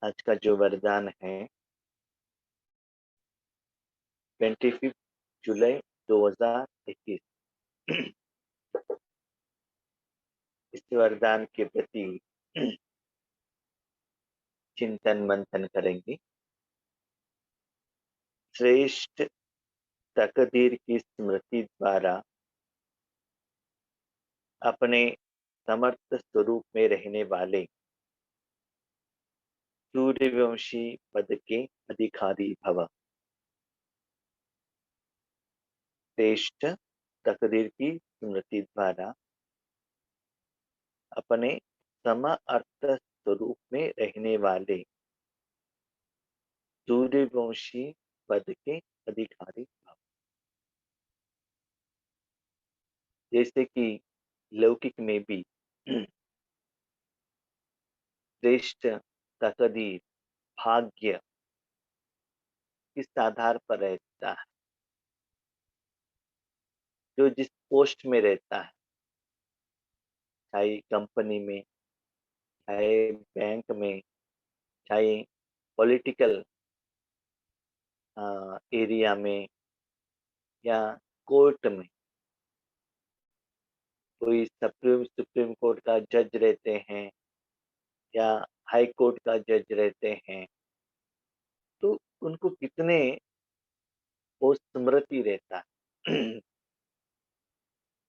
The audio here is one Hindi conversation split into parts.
आज का जो वरदान है 25 जुलाई 2021। इस वरदान के प्रति चिंतन मंथन करेंगे। श्रेष्ठ तकदीर की स्मृति द्वारा अपने समर्थ स्वरूप में रहने वाले सूर्यवंशी पद के अधिकारी भव। श्रेष्ठ तकदीर की स्मृति द्वारा अपने समअर्थ स्वरूप में रहने वाले सूर्यवंशी पद के अधिकारी भव। जैसे कि लौकिक में भी श्रेष्ठ तकदीर भाग्य किस आधार पर रहता है, जो जिस पोस्ट में रहता है, चाहे कंपनी में, चाहे बैंक में, चाहे पॉलिटिकल एरिया में या कोर्ट में, कोई सुप्रीम कोर्ट का जज रहते हैं या हाई कोर्ट का जज रहते हैं, तो उनको कितने वो स्मृति रहता है।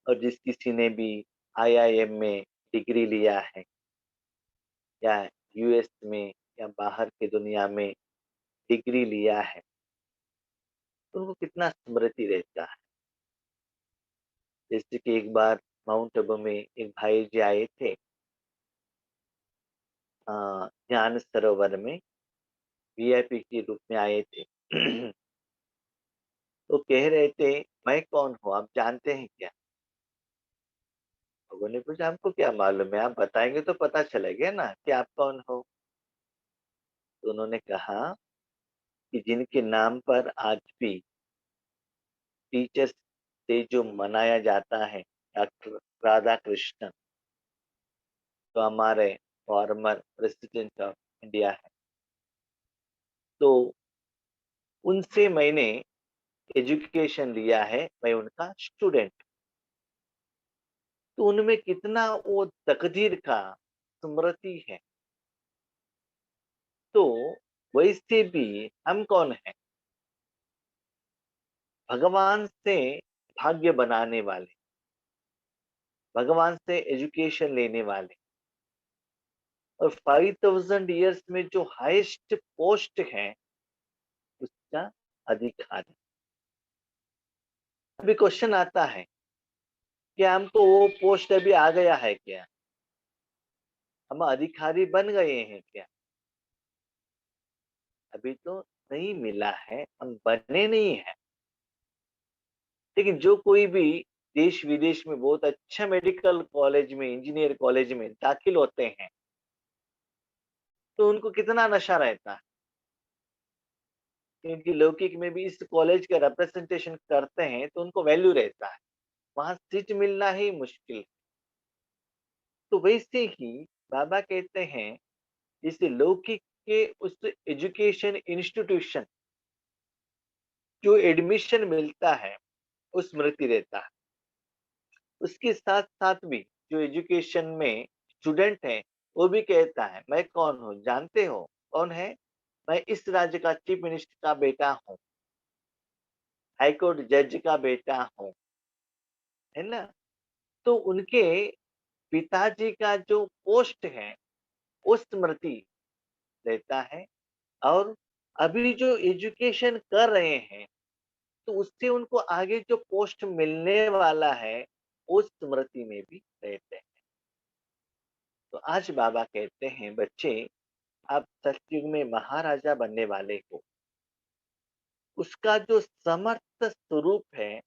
और जिस किसी ने भी आईआईएम में डिग्री लिया है या यूएस में या बाहर की दुनिया में डिग्री लिया है, तो उनको कितना स्मृति रहता है। जैसे कि एक बार माउंट आबू में एक भाई जी आए थे, ज्ञान सरोवर में वीआईपी के रूप में आए थे। तो कह रहे थे, मैं कौन हूँ आप जानते हैं क्या? लोगों ने पूछा, हमको क्या मालूम है, आप बताएंगे तो पता चलेगा ना कि आप कौन हो। तो उन्होंने कहा कि जिनके नाम पर आज भी टीचर्स डे जो मनाया जाता है, डॉक्टर राधा कृष्णन, तो हमारे फॉर्मर प्रेसिडेंट ऑफ इंडिया है, तो उनसे मैंने एजुकेशन लिया है, मैं उनका स्टूडेंट। तो उनमें कितना वो तकदीर का स्मृति है। तो वैसे भी हम कौन है? भगवान से भाग्य बनाने वाले, भगवान से एजुकेशन लेने वाले, और 5000 ईयर्स में जो हाईएस्ट पोस्ट है उसका अधिकारी। अभी क्वेश्चन आता है कि हमको वो पोस्ट अभी आ गया है क्या, हम अधिकारी बन गए हैं क्या? अभी तो नहीं मिला है, हम बने नहीं है। लेकिन जो कोई भी देश विदेश में बहुत अच्छा मेडिकल कॉलेज में, इंजीनियर कॉलेज में दाखिल होते हैं, तो उनको कितना नशा रहता है, क्योंकि लौकिक में भी इस कॉलेज का रिप्रेजेंटेशन करते हैं तो उनको वैल्यू रहता है, वहां सीट मिलना ही मुश्किल है। तो वैसे ही बाबा कहते हैं, इस लौकिक के उस एजुकेशन इंस्टीट्यूशन जो एडमिशन मिलता है वो स्मृति रहता है। उसके साथ साथ भी जो एजुकेशन में स्टूडेंट है, वो भी कहता है, मैं कौन हूँ जानते हो? कौन है? मैं इस राज्य का चीफ मिनिस्टर का बेटा हूँ, हाईकोर्ट जज का बेटा हूँ, है ना? तो उनके पिताजी का जो पोस्ट है वो स्मृति रहता है। और अभी जो एजुकेशन कर रहे हैं, तो उससे उनको आगे जो पोस्ट मिलने वाला है वो स्मृति में भी रहते हैं। तो आज बाबा कहते हैं, बच्चे आप सतयुग में महाराजा बनने वाले हो, उसका जो समर्थ स्वरूप है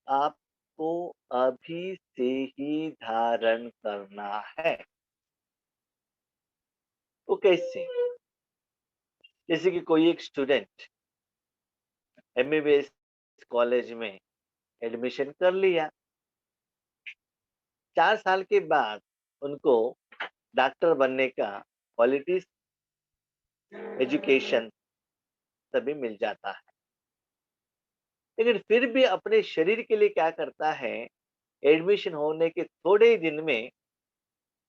आपको अभी से ही धारण करना है। वो कैसे? जैसे कि कोई एक स्टूडेंट एमबीबीएस कॉलेज में एडमिशन कर लिया, 4 साल के बाद उनको डॉक्टर बनने का क्वालिटीज एजुकेशन सभी मिल जाता है। लेकिन फिर भी अपने शरीर के लिए क्या करता है, एडमिशन होने के थोड़े ही दिन में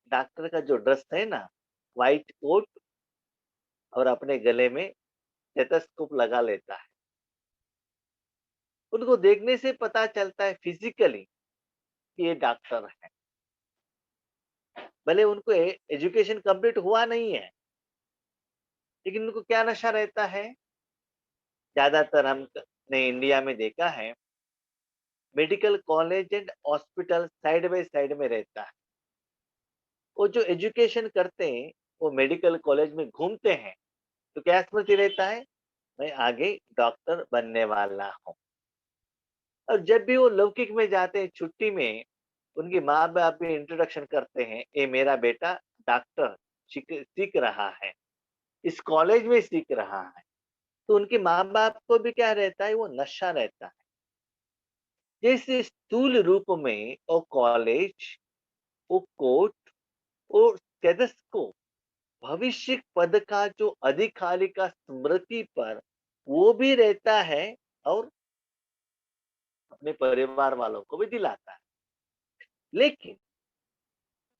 डॉक्टर का जो ड्रेस है ना, व्हाइट कोट और अपने गले में स्टेथोस्कोप लगा लेता है। उनको देखने से पता चलता है फिजिकली कि ये डॉक्टर है। भले उनको एजुकेशन कंप्लीट हुआ नहीं है, लेकिन उनको क्या नशा रहता है? ज्यादातर हमने इंडिया में देखा है, medical college and hospital side by side में रहता है। वो जो एजुकेशन करते हैं, वो मेडिकल कॉलेज में घूमते हैं, तो क्या स्मृति रहता है? मैं आगे डॉक्टर बनने वाला हूँ। और जब भी वो लौकिक में जाते हैं छुट्टी में, उनके माँ-बाप भी इंट्रोडक्शन करते हैं, ये मेरा बेटा डॉक्टर सीख सीख रहा है, इस कॉलेज में सीख रहा है। तो उनके माँ-बाप को भी क्या रहता है, वो नशा रहता है। जैसे स्थूल रूप में वो कॉलेज, वो कोर्ट, वो स्टेथोस्कोप भविष्य पद का जो अधिकारी का स्मृति पर वो भी रहता है और अपने परिवार वालों को भी दिलाता है। लेकिन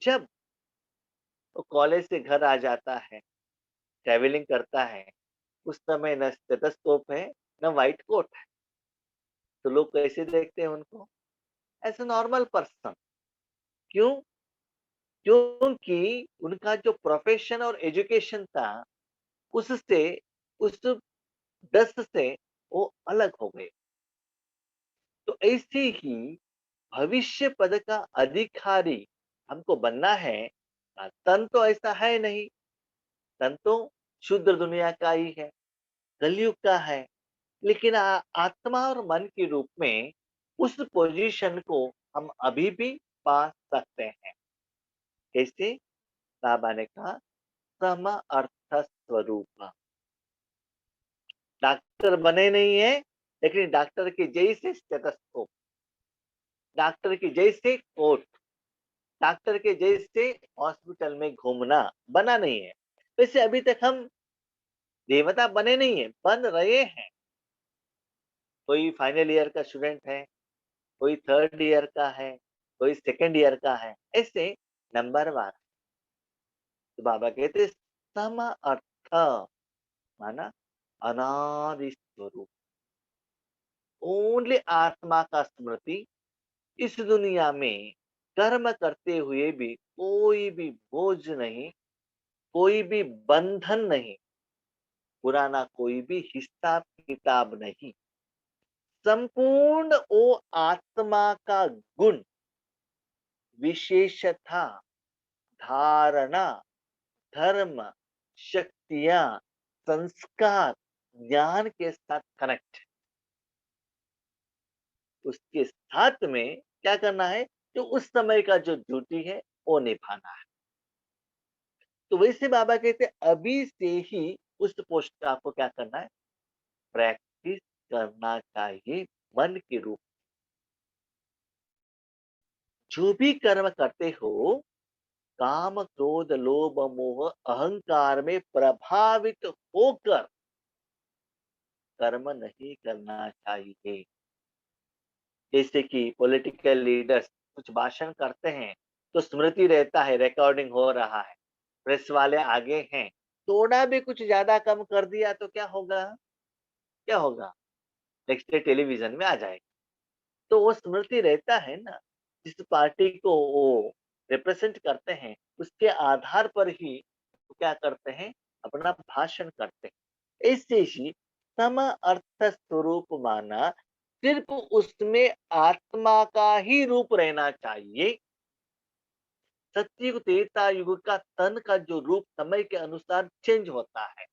जब वो कॉलेज से घर आ जाता है, ट्रैवलिंग करता है, उस समय न स्टेथोस्कोप है, न व्हाइट कोट है। तो लोग कैसे देखते हैं उनको? As a normal person. क्यों? क्योंकि उनका जो प्रोफेशन और एजुकेशन था, उससे, उस दस से वो अलग हो गए। तो ऐसे ही भविष्य पद का अधिकारी हमको बनना है। तन तो ऐसा है नहीं, तन तो शुद्ध दुनिया का ही है, कलयुग का है। लेकिन आत्मा और मन के रूप में उस पोजीशन को हम अभी भी पा सकते हैं। कैसे? बाबा ने कहा, सम अर्थ स्वरूप। डॉक्टर बने नहीं है, लेकिन डॉक्टर के जैसे स्टेथोस्कोप, डॉक्टर के जैसे कोट, डॉक्टर के जैसे हॉस्पिटल में घूमना बना नहीं है। वैसे अभी तक हम देवता बने नहीं है, बन रहे हैं। कोई फाइनल ईयर का स्टूडेंट है, कोई थर्ड ईयर का है, कोई सेकंड ईयर का है, ऐसे नंबरवार। तो बाबा कहते सम अर्थ माना अनादि स्वरूप, ओनली आत्मा का स्मृति। इस दुनिया में कर्म करते हुए भी कोई भी बोझ नहीं, कोई भी बंधन नहीं, पुराना कोई भी हिसाब किताब नहीं। संपूर्ण वो आत्मा का गुण, विशेषता, धारणा, धर्म, शक्तियां, संस्कार, ज्ञान के साथ कनेक्ट। उसके साथ में क्या करना है? जो उस समय का जो ड्यूटी है वो निभाना है। तो वैसे बाबा कहते हैं, अभी से ही उस पोस्ट का आपको क्या करना है? प्रैक्टिस करना चाहिए मन के रूप। जो भी कर्म करते हो, काम क्रोध लोभ मोह अहंकार में प्रभावित होकर कर्म नहीं करना चाहिए। जैसे कि पॉलिटिकल लीडर्स कुछ भाषण करते हैं, तो स्मृति रहता है, रिकॉर्डिंग हो रहा है, प्रेस वाले आगे हैं, थोड़ा भी कुछ ज्यादा कम कर दिया तो क्या होगा? क्या होगा? नेक्स्ट डे टेलीविजन में आ जाएगा। तो वो स्मृति रहता है ना, जिस पार्टी को वो रिप्रेजेंट करते हैं, उसके आधार पर ही वो क्या करते हैं? अपना भाषण करते हैं। ऐसे ही सम अर्थ स्वरूप माना, सिर्फ उसमें आत्मा का ही रूप रहना चाहिए। सतयुग त्रेता युग का तन का जो रूप समय के अनुसार चेंज होता है।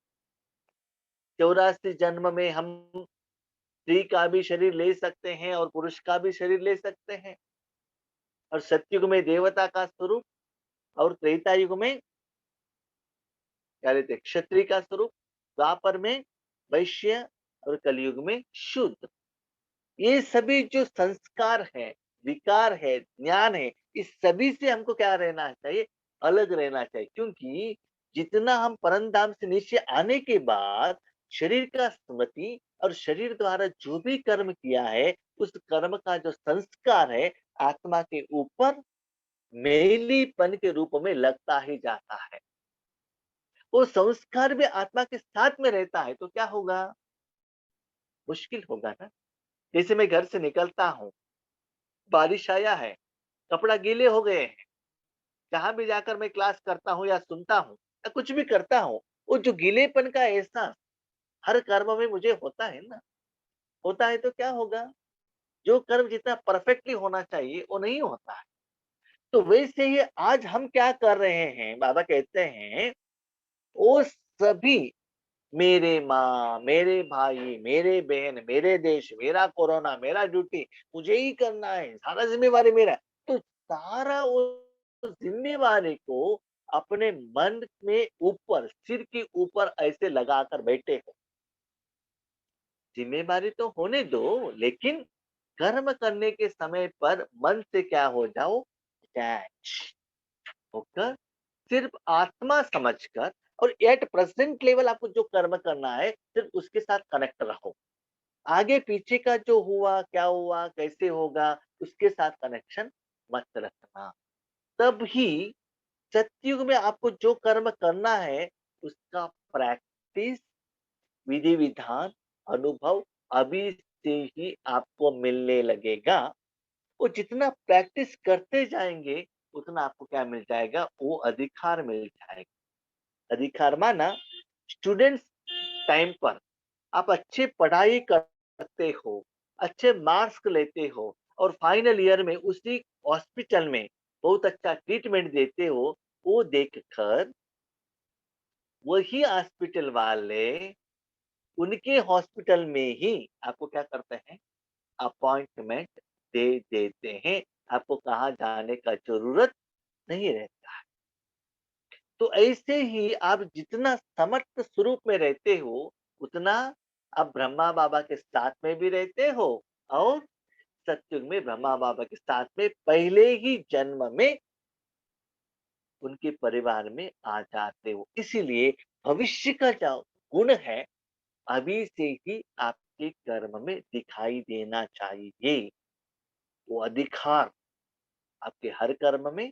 84 जन्म में हम स्त्री का भी शरीर ले सकते हैं और पुरुष का भी शरीर ले सकते हैं। और सतयुग में देवता का स्वरूप, और त्रेता युग में क्या लेते हैं? क्षत्रिय का स्वरूप, द्वापर में वैश्य, और कलयुग में शूद्र। ये सभी जो संस्कार है, विकार है, ज्ञान है, इस सभी से हमको क्या रहना चाहिए? अलग रहना चाहिए। क्योंकि जितना हम परमधाम से नीचे आने के बाद शरीर का स्मृति और शरीर द्वारा जो भी कर्म किया है, उस कर्म का जो संस्कार है, आत्मा के ऊपर मैलीपन के रूप में लगता ही जाता है। वो संस्कार भी आत्मा के साथ में रहता है, तो क्या होगा? मुश्किल होगा ना। जैसे मैं घर से निकलता हूँ, बारिश आया है, कपड़ा गीले हो गए हैं, जहाँ भी जाकर मैं क्लास करता हूँ या सुनता हूँ या कुछ भी करता हूँ, वो जो गीलेपन का एहसास हर कर्म में मुझे होता है ना। होता है तो क्या होगा? जो कर्म जितना परफेक्टली होना चाहिए, वो नहीं होता है। तो वैसे ही आज हम क्या कर रहे हैं, बाबा कहते हैं, वो सभी मेरे माँ, मेरे भाई, मेरे बहन, मेरे देश, मेरा कोरोना, मेरा ड्यूटी, मुझे ही करना है, सारा ज़िम्मेवारी मेरा है। तो सारा वो ज़िम्मेवारी को अपने मन में ऊपर, सिर के ऊपर ऐसे लगाकर बैठे हो। ज़िम्मेवारी तो होने दो, लेकिन कर्म करने के समय पर मन से क्या हो जाओ, अटैच होकर सिर्फ आत्मा समझकर और एट प्रेजेंट लेवल आपको जो कर्म करना है, सिर्फ उसके साथ कनेक्ट रहो। आगे पीछे का जो हुआ, क्या हुआ, कैसे होगा, उसके साथ कनेक्शन मत रखना। तब ही सतयुग में आपको जो कर्म करना है, उसका प्रैक्टिस, विधि विधान, अनुभव अभी से ही आपको मिलने लगेगा। वो जितना प्रैक्टिस करते जाएंगे, उतना आपको क्या मिल जाएगा? वो अधिकार मिल जाएगा। अधिकार माना, स्टूडेंट्स टाइम पर आप अच्छे पढ़ाई करते हो, अच्छे मार्क्स लेते हो और फाइनल ईयर में उसी हॉस्पिटल में बहुत अच्छा ट्रीटमेंट देते हो, वो देखकर वही हॉस्पिटल वाले उनके हॉस्पिटल में ही आपको क्या करते हैं? अपॉइंटमेंट दे देते हैं। आपको कहाँ जाने का ज़रूरत नहीं रहता है। तो ऐसे ही आप जितना समर्थ स्वरूप में रहते हो, उतना आप ब्रह्मा बाबा के साथ में भी रहते हो और सत्युग में ब्रह्मा बाबा के साथ में पहले ही जन्म में उनके परिवार में आ जाते हो। इसीलिए भविष्य का जो गुण है, अभी से ही आपके कर्म में दिखाई देना चाहिए। वो अधिकार आपके हर कर्म में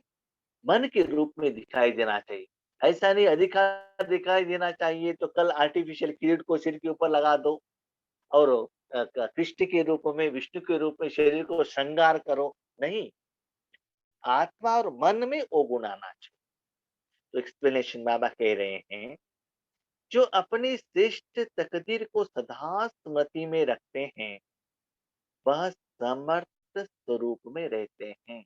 मन के रूप में दिखाई देना चाहिए। ऐसा नहीं अधिकार दिखाई देना चाहिए तो कल आर्टिफिशियल किरीट को सिर के ऊपर लगा दो और कृष्ण के रूप में, विष्णु के रूप में शरीर को श्रृंगार करो। नहीं, आत्मा और मन में वो गुण आना चाहिए। तो एक्सप्लेनेशन बाबा कह रहे हैं, जो अपनी श्रेष्ठ तकदीर को सदा स्मृति में रखते हैं, वह समर्थ स्वरूप में रहते हैं।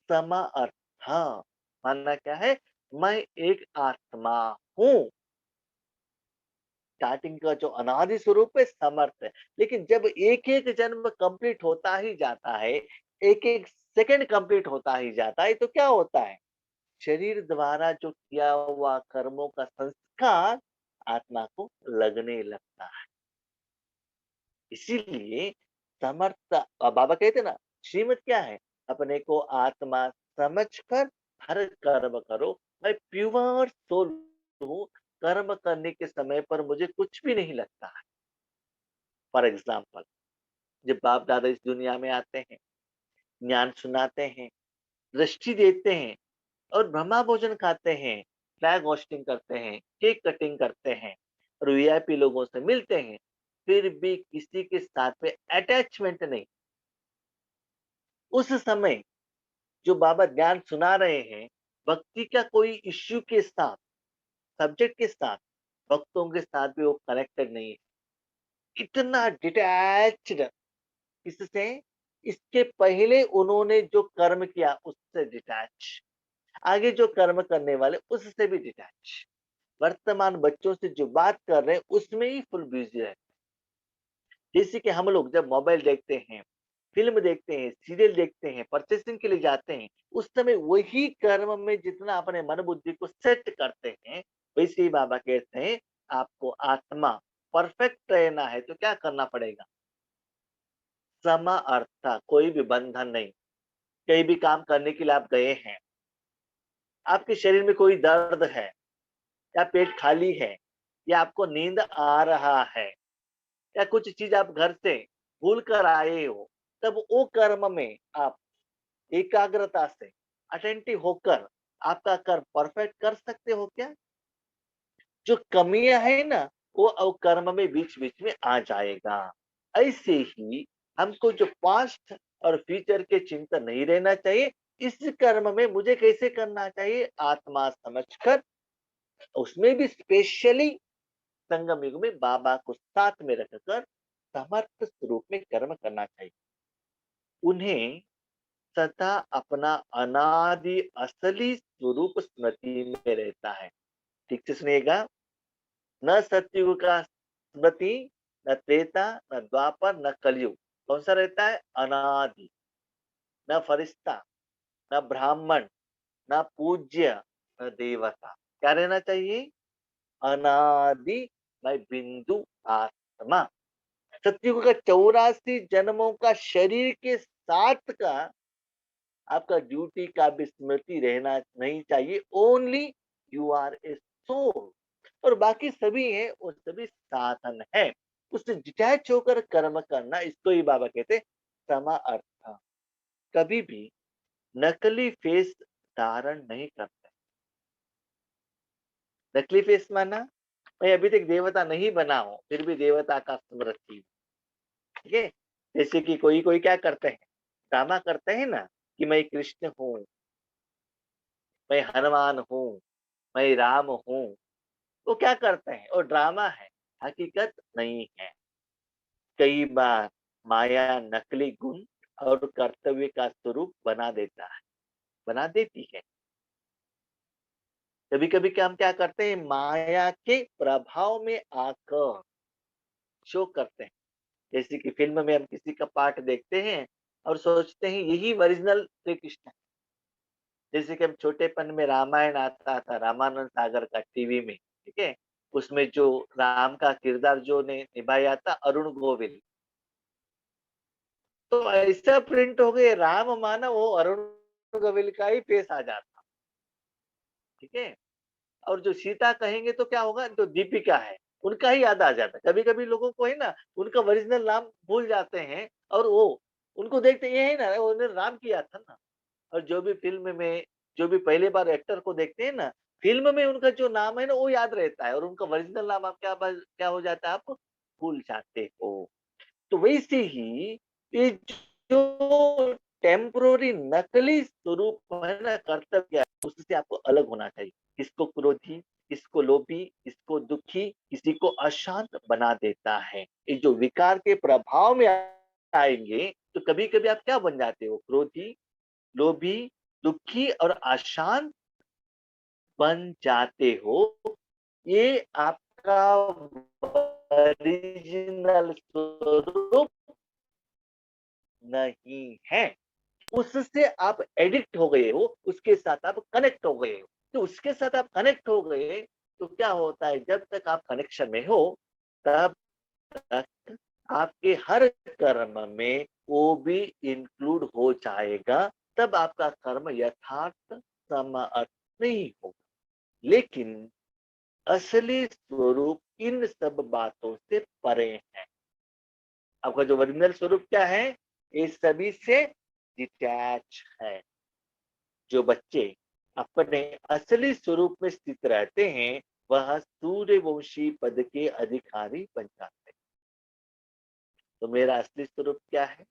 समा अर्थ, हाँ, मानना क्या है? मैं एक आत्मा हूँ। स्टार्टिंग का जो अनादि स्वरूप है, समर्थ है। लेकिन जब एक-एक जन्म कंप्लीट होता ही जाता है, एक-एक सेकंड कंप्लीट होता ही जाता है, तो क्या होता है? शरीर द्वारा जो किया हुआ कर्मों का संस्कार आत्मा को लगने लगता है। इसीलिए समर्थ बाबा कहते ना, श्रीमत क्या है? अपने को आत्मा समझकर हर कर्म करो। मैं प्योर सोल हूँ, कर्म करने के समय पर मुझे कुछ भी नहीं लगता है। फॉर एग्जाम्पल, जब बाप दादा इस दुनिया में आते हैं, ज्ञान सुनाते हैं, दृष्टि देते हैं और ब्रह्मा भोजन खाते हैं, फ्लैग होस्टिंग करते हैं, केक कटिंग करते हैं और वीआईपी लोगों से मिलते हैं, फिर भी किसी के साथ में अटैचमेंट नहीं। उस समय जो बाबा ज्ञान सुना रहे हैं, भक्ति का कोई इश्यू के साथ, सब्जेक्ट के साथ, भक्तों के साथ भी वो कनेक्टेड नहीं है। इतना डिटैच्ड इससे, इसके पहले उन्होंने जो कर्म किया उससे डिटैच, आगे जो कर्म करने वाले उससे भी डिटैच, वर्तमान बच्चों से जो बात कर रहे हैं उसमें ही फुल बिजी है। जैसे कि हम लोग जब मोबाइल देखते हैं, फ़िल्म देखते हैं, सीरियल देखते हैं, परचेज़िंग के लिए जाते हैं, उस समय वही कर्म में जितना अपने मन बुद्धि को सेट करते हैं, वैसे ही बाबा कहते हैं, आपको आत्मा परफेक्ट रहना है तो क्या करना पड़ेगा? सम अर्थ, कोई भी बंधन नहीं। कहीं भी काम करने के लिए आप गए हैं, आपके शरीर में कोई दर्द है, या पेट खाली है, या आपको नींद आ रहा है, या कुछ चीज आप घर से भूल कर आए हो, तब वो कर्म में आप एकाग्रता से अटेंटिव होकर आपका कर्म परफेक्ट कर सकते हो क्या? जो कमियां है ना, वो अब कर्म में बीच बीच में आ जाएगा। ऐसे ही हमको जो पास्ट और फ्यूचर के चिंतन नहीं रहना चाहिए। इस कर्म में मुझे कैसे करना चाहिए, आत्मा समझकर, उसमें भी स्पेशली संगम युग में बाबा को साथ में रखकर समर्थ स्वरूप में कर्म करना चाहिए। उन्हें सदा अपना अनादि असली स्वरूप स्मृति में रहता है। ठीक से सुनिएगा, न सतयुग का स्मृति, न त्रेता, न द्वापर, न कलयुग। कौन सा रहता है? अनादि। न फरिश्ता, न ब्राह्मण, न पूज्य, न देवता। क्या रहना चाहिए? अनादि, मैं बिंदु आत्मा। सतयुग का 84 जन्मों का शरीर के साथ का आपका ड्यूटी का भी स्मृति रहना नहीं चाहिए। Only you are a soul, और बाकी सभी है वो सभी साधन है। उससे डिटैच होकर कर्म करना, इसको ही बाबा कहते समा अर्थ। कभी भी नकली फेस धारण नहीं करते। नकली फेस माना, मैं अभी तक देवता नहीं बना हूं फिर भी देवता का स्मृति। ठीक है, जैसे कि कोई कोई क्या करते हैं, ड्रामा करते हैं ना, कि मैं कृष्ण हूँ, मैं हनुमान हूँ, मैं राम हूँ। वो क्या करते हैं, वो ड्रामा है, हकीकत नहीं है। कई बार माया नकली गुण और कर्तव्य का स्वरूप बना देता है, बना देती है। कभी कभी क्या हम क्या करते हैं, माया के प्रभाव में आकर शो करते हैं। जैसे कि फिल्म में हम किसी का पार्ट देखते हैं और सोचते हैं यही ओरिजिनल श्री कृष्ण है। जैसे कि हम छोटेपन में रामायण आता था रामानंद सागर का टीवी में, ठीक है, उसमें जो राम का किरदार जो ने निभाया था, अरुण गोविल। तो ऐसा प्रिंट हो गए, राम माना वो अरुण गोविल का ही फेस आ जाता। ठीक है, और जो सीता कहेंगे तो क्या होगा, जो दीपिका है उनका ही याद आ जाता है। कभी कभी लोगों को है ना, उनका ओरिजिनल नाम भूल जाते हैं, और वो उनको देखते ये है ना, उन्होंने राम किया था ना। और जो भी फिल्म में, जो भी पहली बार एक्टर को देखते हैं ना, फिल्म में उनका जो नाम है ना वो याद रहता है, और उनका ओरिजिनल नाम आप क्या हो जाता है, आप भूल जाते हो। तो वैसे ही ये जो टेम्पोररी नकली स्वरूप है ना, कर्तव्य, उससे आपको अलग होना चाहिए। किसको क्रोधी, किसको लोभी, किसको दुखी, किसी को अशांत बना देता है। ये जो विकार के प्रभाव में आएंगे, तो कभी कभी आप क्या बन जाते हो, क्रोधी, लोभी, दुखी और अशांत बन जाते हो। ये आपका ओरिजिनल स्वरूप नहीं है। उससे आप एडिक्ट हो गए हो, उसके साथ आप कनेक्ट हो गए हो। तो उसके साथ आप कनेक्ट हो गए, तो क्या होता है, जब तक आप कनेक्शन में हो तब तक आपके हर कर्म में वो भी इंक्लूड हो जाएगा। तब आपका कर्म यथार्थ समर्थ नहीं होगा। लेकिन असली स्वरूप इन सब बातों से परे है। आपका जो ओरिजिनल स्वरूप क्या है, ये सभी से डिटैच है। जो बच्चे अपने असली स्वरूप में स्थित रहते हैं, वह सूर्यवंशी पद के अधिकारी बन जाते हैं। तो मेरा असली स्वरूप क्या है,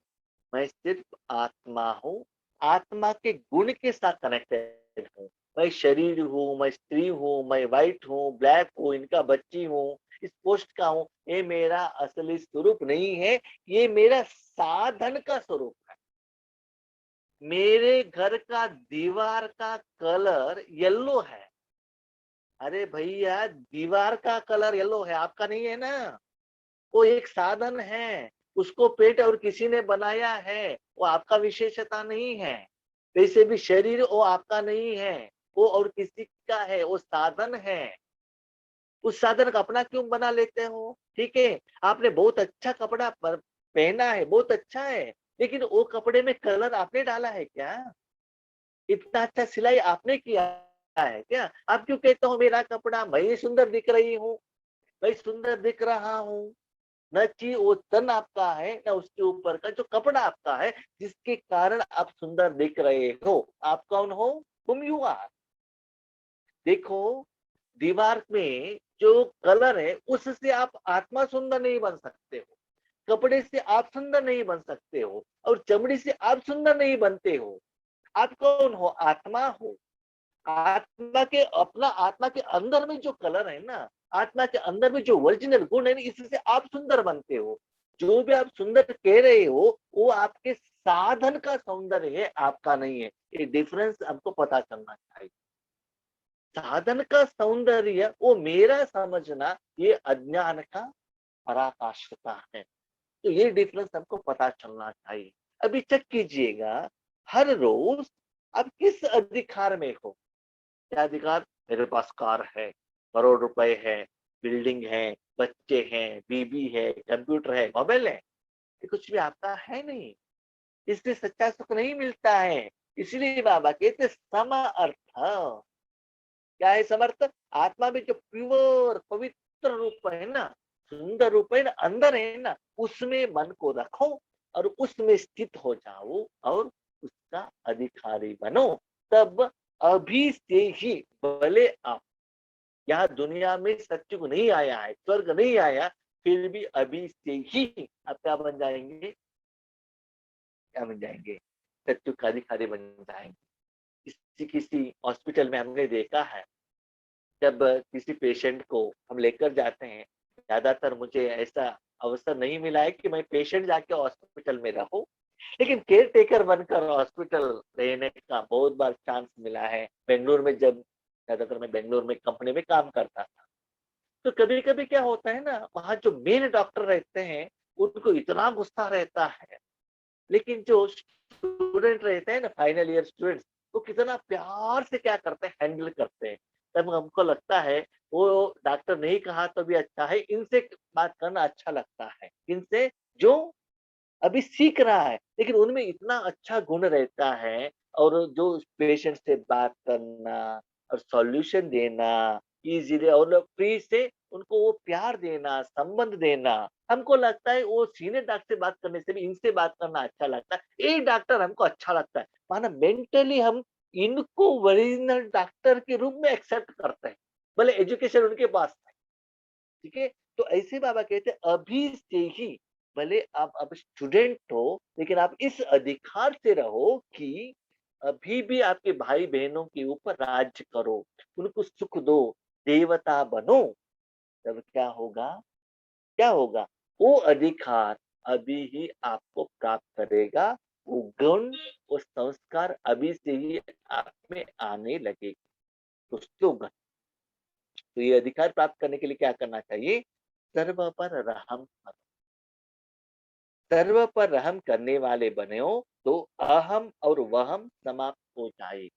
मैं सिर्फ आत्मा हूँ। आत्मा के गुण के साथ कनेक्टेड हूँ। मैं शरीर हूँ, मैं स्त्री हूँ, मैं व्हाइट हूँ, ब्लैक हूँ, इनका बच्ची हूँ, इस पोस्ट का हूँ। ये मेरा असली स्वरूप नहीं है, ये मेरा साधन का स्वरूप है। मेरे घर का दीवार का कलर येलो है। अरे भैया, दीवार का कलर येलो है, आपका नहीं है ना। वो एक साधन है, उसको पेट और किसी ने बनाया है, वो आपका विशेषता नहीं है। वैसे भी शरीर वो आपका नहीं है, वो और किसी का है, वो साधन है। उस साधन का अपना क्यों बना लेते हो? ठीक है, आपने बहुत अच्छा कपड़ा पहना है, बहुत अच्छा है, लेकिन वो कपड़े में कलर आपने डाला है क्या? इतना अच्छा सिलाई आपने किया है क्या? आप क्यों कहते हो मेरा कपड़ा, मैं सुंदर दिख रही हूँ, मैं सुंदर दिख रहा हूँ? न कि वो तन आपका है, न उसके ऊपर का जो कपड़ा आपका है, जिसके कारण आप सुंदर दिख रहे हो। आप कौन हो? तुम यू आर। देखो, दीवार में जो कलर है उससे आप आत्मा सुंदर नहीं बन सकते हो, कपड़े से आप सुंदर नहीं बन सकते हो, और चमड़ी से आप सुंदर नहीं बनते हो। आप कौन हो? आत्मा हो। आत्मा के अपना आत्मा के अंदर में जो कलर है ना, आत्मा के अंदर में जो ओरिजिनल गुण है ना, इससे आप सुंदर बनते हो। जो भी आप सुंदर कह रहे हो वो आपके साधन का सौंदर्य है, आपका नहीं है। ये डिफरेंस हमको पता चलना चाहिए। साधन का सौंदर्य वो मेरा समझना, ये अज्ञान का पराकाष्ठता है। तो ये डिफरेंस हमको पता चलना चाहिए। अभी चेक कीजिएगा, हर रोज आप किस अधिकार में हो? क्या अधिकार? मेरे पास कार है, करोड़ रुपए है, बिल्डिंग है, बच्चे हैं, बीबी है, कंप्यूटर है, मोबाइल है। ये कुछ भी आपका है नहीं। इससे सच्चा सुख नहीं मिलता है। इसलिए बाबा कहते सम अर्थ। क्या है समर्थ? आत्मा में जो प्योर पवित्र रूप है ना, सुंदर रूप है ना, अंदर है ना, उसमें मन को रखो और उसमें स्थित हो जाओ और उसका अधिकारी बनो। तब अभी से ही, भले आप यहाँ दुनिया में सत्युग नहीं आया है, स्वर्ग नहीं आया, फिर भी अभी से ही आप क्या बन जाएंगे? क्या बन जाएंगे? सत्युग का अधिकारी बन जाएंगे। किसी किसी हॉस्पिटल में हमने देखा है, जब किसी पेशेंट को हम लेकर जाते हैं, ज्यादातर मुझे ऐसा अवसर नहीं मिला है कि मैं पेशेंट जाके हॉस्पिटल में रहूं, लेकिन केयर टेकर बनकर हॉस्पिटल रहने का बहुत बार चांस मिला है। बेंगलोर में जब, ज्यादातर मैं बेंगलोर में कंपनी में काम करता था, तो कभी कभी क्या होता है ना, वहाँ जो मेन डॉक्टर रहते हैं उनको इतना गुस्सा रहता है, लेकिन जो स्टूडेंट रहते हैं ना, फाइनल ईयर स्टूडेंट्स, वो कितना प्यार से क्या करते हैं, हैंडल करते हैं। तब हमको लगता है वो डॉक्टर नहीं कहा तो भी अच्छा है, इनसे बात करना अच्छा लगता है। इनसे जो अभी सीख रहा है, लेकिन उनमें इतना अच्छा गुण रहता है, और जो पेशेंट से बात करना और सॉल्यूशन देना इजीली, और फ्री से उनको वो प्यार देना, संबंध देना, हमको लगता है वो सीनियर डॉक्टर से बात करने से भी इनसे बात करना अच्छा लगता है। एक डॉक्टर हमको अच्छा लगता है, माना मेंटली हम इनको ओरिजिनल डॉक्टर के रूप में एक्सेप्ट करते हैं, भले एजुकेशन उनके पास है। ठीक है? तो ऐसे बाबा कहते हैं अभी से ही, भले आप अब स्टूडेंट हो, लेकिन आप इस अधिकार से रहो कि अभी भी आपके भाई बहनों के ऊपर राज्य करो, उनको सुख दो, देवता बनो। तब क्या होगा? क्या होगा? वो अधिकार अभी ही आपको प्राप्त करेगा। वो गुण, वो संस्कार अभी से ही आप में आने लगेगा। दोस्तों, तो ये अधिकार प्राप्त करने के लिए क्या करना चाहिए? सर्व पर रहम करो। सर्व पर रहम करने वाले बने हो तो अहम और वहम समाप्त हो जाए।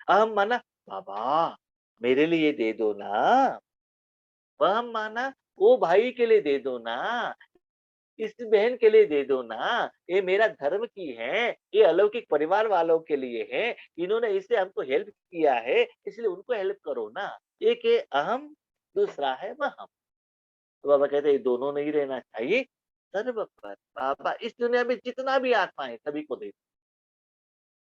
अहम माना, बाबा मेरे लिए दे दो ना। वहम माना, वो भाई के लिए दे दो ना, इस बहन के लिए दे दो ना, ये मेरा धर्म की है, ये अलौकिक परिवार वालों के लिए है, इन्होंने इससे हमको हेल्प किया है, इसलिए उनको हेल्प करो ना। एक है अहम, दूसरा है वहम। तो बाबा कहते हैं ये दोनों नहीं रहना चाहिए। सर्व पर बाबा, इस दुनिया में जितना भी आत्मा है सभी को दे दो,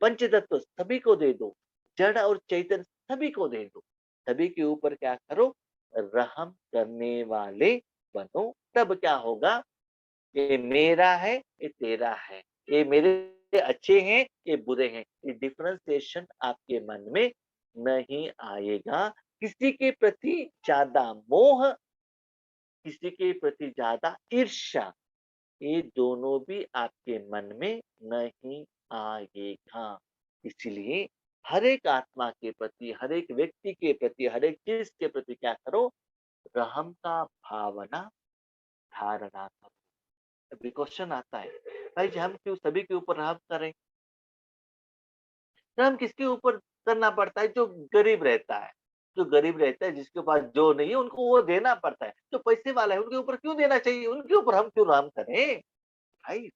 पंच तत्व सभी को दे दो, जड़ और चैतन्य सभी को दे दो। सभी के ऊपर क्या करो? रहम करने वाले बनो। तब क्या होगा? ये मेरा है, ये तेरा है, ये मेरे अच्छे हैं, ये बुरे हैं, ये डिफरेंशिएशन आपके मन में नहीं आएगा। किसी के प्रति ज्यादा मोह, किसी के प्रति ज्यादा ईर्ष्या, ये दोनों भी आपके मन में नहीं आएगा। इसलिए हर एक आत्मा के प्रति, हर एक व्यक्ति के प्रति, हर एक चीज के प्रति क्या करो? रहम का भावना धारणा करो। अभी क्वेश्चन आता है, भाई जी हम क्यों सभी के ऊपर रहम करें? रहम किसके ऊपर करना पड़ता है? जो गरीब रहता है, जो गरीब रहता है, जिसके पास जो नहीं है उनको वो देना पड़ता है। जो पैसे वाला है उनके ऊपर क्यों देना चाहिए? उनके ऊपर हम क्यों रहम करें? भाई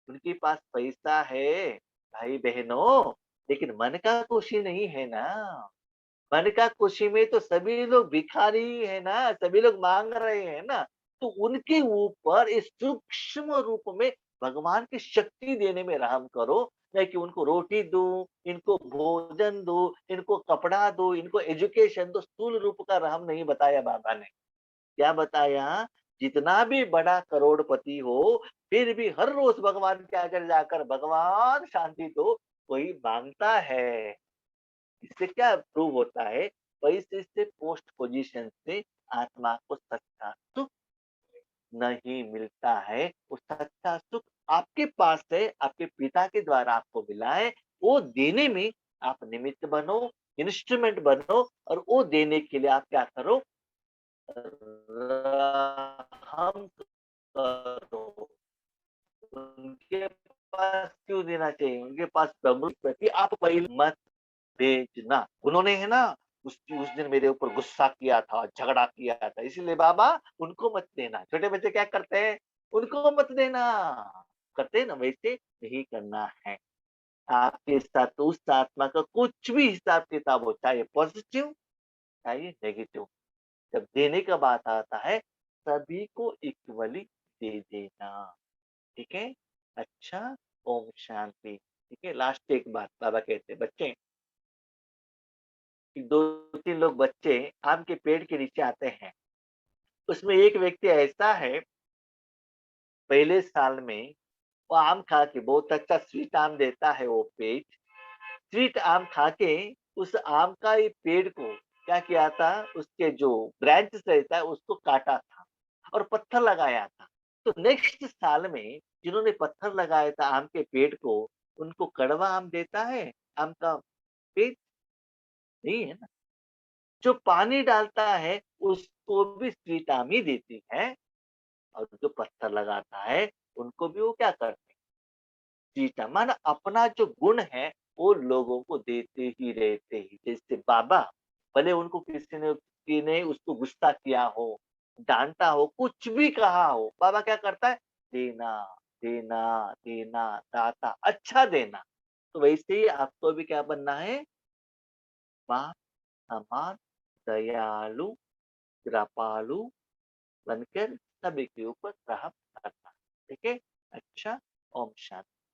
उनके पास पैसा है, भाई बहनों, लेकिन मन का खुशी नहीं है ना। मन का खुशी में तो सभी लोग भिखारी ही है ना, सभी लोग माँग रहे हैं ना। तो उनके ऊपर इस सूक्ष्म रूप में भगवान की शक्ति देने में रहम करो, नहीं कि उनको रोटी दो, इनको भोजन दो, इनको कपड़ा दो, इनको एजुकेशन दो। स्थूल रूप का रहम नहीं बताया बाबा ने। क्या बताया? जितना भी बड़ा करोड़पति हो, फिर भी हर रोज़ भगवान के आगे जाकर भगवान शांति दो, कोई माँगता है। इससे क्या प्रूव होता है? पैसे से पोस्ट पोजीशन से आत्मा को सच्चा सुख नहीं मिलता है। वो सच्चा सुख आपके पास है, आपके पिता के द्वारा आपको मिला है। वो देने में आप निमित्त बनो, इंस्ट्रूमेंट बनो और वो देने के लिए आप क्या करो? रहम करो। उनके पास क्यों देना चाहिए? उनके पास प्रभु के प्रति आप पहले मत भेजना। उन्होंने है ना उस दिन मेरे ऊपर गुस्सा किया था, झगड़ा किया था, इसीलिए बाबा उनको मत देना। छोटे बच्चे क्या करते हैं? उनको मत देना। करते हैं ना, वैसे नहीं करना है। आपके साथ उस आत्मा का कुछ भी हिसाब-किताब हो, चाहे पॉजिटिव, चाहे नेगेटिव। जब देने का बात आता है, सभी को इक्वली दे देना। ठीक है? अच्छा, ओम शांति। ठीक है? लास्ट एक बात बाबा कहते हैं, बच्चे 2-3 लोग बच्चे आम के पेड़ के नीचे आते हैं। उसमें एक व्यक्ति ऐसा है, पहले साल में वो आम खा के बहुत अच्छा स्वीट आम देता है वो पेड़। स्वीट आम खा के उस आम का ये पेड़ को क्या किया था, उसके जो ब्रांचेस रहता है उसको काटा था और पत्थर लगाया था। तो नेक्स्ट साल में जिन्होंने पत्थर लगाया था आम के पेड़ को, उनको कड़वा आम देता है आम का पेड़? नहीं है ना। जो पानी डालता है उसको भी स्वीट आम ही देती है और जो पत्थर लगाता है उनको भी वो क्या करते हैं, स्वीट आम। माना अपना जो गुण है वो लोगों को देते ही रहते ही। जैसे बाबा, भले उनको किसी ने उसको गुस्सा किया हो, डांटा हो, कुछ भी कहा हो, बाबा क्या करता है? देना, देना, देना, दाता, अच्छा देना। तो वैसे ही आपको भी क्या बनना है? माँ समान, दयालु, कृपालु बनकर सभी के ऊपर रहम करना। ठीक है? अच्छा, ओम शांति।